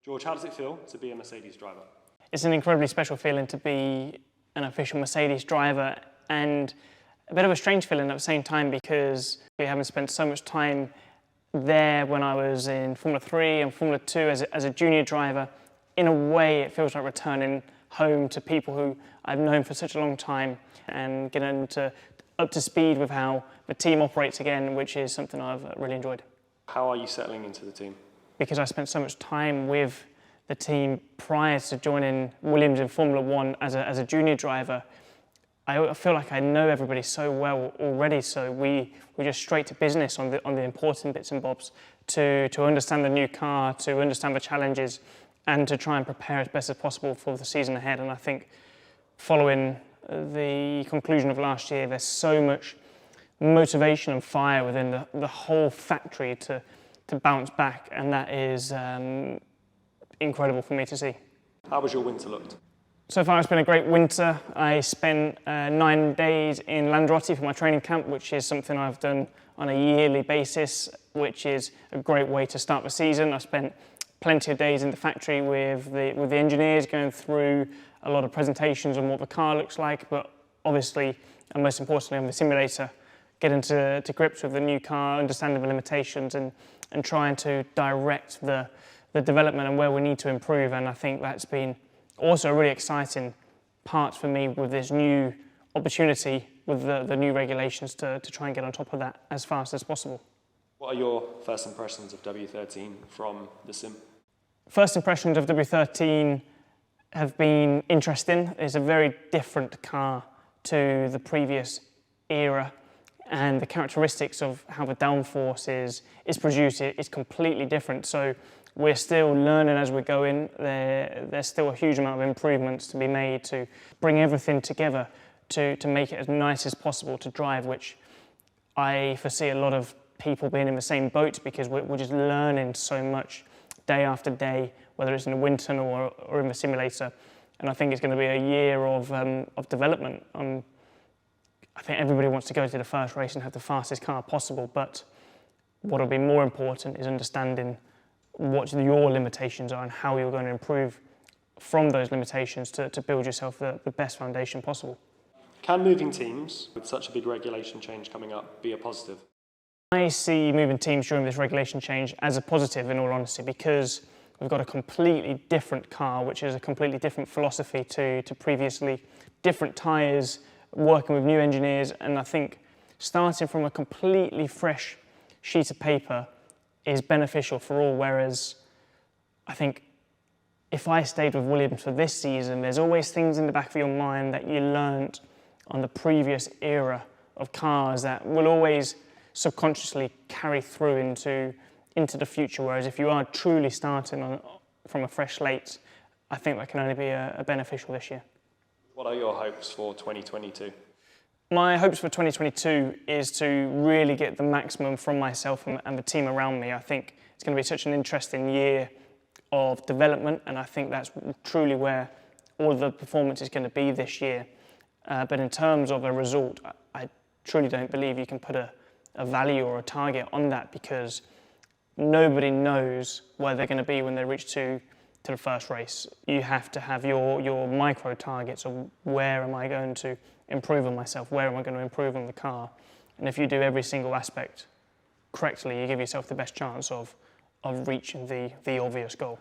George, how does it feel to be a Mercedes driver? It's an incredibly special feeling to be an official Mercedes driver, and a bit of a strange feeling at the same time because we haven't spent so much time there when I was in Formula 3 and Formula 2 as a junior driver. In a way, it feels like returning home to people who I've known for such a long time and getting up to speed with how the team operates again, which is something I've really enjoyed. How are you settling into the team? Because I spent so much time with the team prior to joining Williams in Formula 1 as a junior driver, I feel like I know everybody so well already, so we're just straight to business on the important bits and bobs to understand the new car, to understand the challenges, and to try and prepare as best as possible for the season ahead. And I think following the conclusion of last year, there's so much motivation and fire within the whole factory to bounce back, and that is incredible for me to see. How was your winter looked? So far it's been a great winter. I spent 9 days in Lanzarote for my training camp, which is something I've done on a yearly basis, which is a great way to start the season. I spent plenty of days in the factory with the engineers, going through a lot of presentations on what the car looks like, but obviously, and most importantly on the simulator, getting to grips with the new car, understanding the limitations and trying to direct the development and where we need to improve. And I think that's been also a really exciting part for me with this new opportunity with the new regulations to try and get on top of that as fast as possible. What are your first impressions of W13 from the sim? First impressions of W13 have been interesting. It's a very different car to the previous era, and the characteristics of how the downforce is produced is completely different. So we're still learning as we're going. There's still a huge amount of improvements to be made to bring everything together to make it as nice as possible to drive, which I foresee a lot of people being in the same boat because we're just learning so much day after day, whether it's in the wind tunnel or in the simulator. And I think it's going to be a year of development. I think everybody wants to go to the first race and have the fastest car possible, but what will be more important is understanding what your limitations are and how you're going to improve from those limitations to build yourself the best foundation possible. Can moving teams, with such a big regulation change coming up, be a positive? I see moving teams during this regulation change as a positive, in all honesty, because we've got a completely different car, which is a completely different philosophy to previously, different tyres, working with new engineers, and I think starting from a completely fresh sheet of paper is beneficial for all, whereas I think if I stayed with Williams for this season, there's always things in the back of your mind that you learnt on the previous era of cars that will always subconsciously carry through into the future, whereas if you are truly starting from a fresh slate, I think that can only be a beneficial this year. What are your hopes for 2022? My hopes for 2022 is to really get the maximum from myself and the team around me. I think it's going to be such an interesting year of development, and I think that's truly where all of the performance is going to be this year. But in terms of a result, I truly don't believe you can put a value or a target on that because nobody knows where they're going to be when they reach to the first race. You have to have your micro targets of where am I going to improve on myself, where am I going to improve on the car, and if you do every single aspect correctly, you give yourself the best chance of reaching the obvious goal.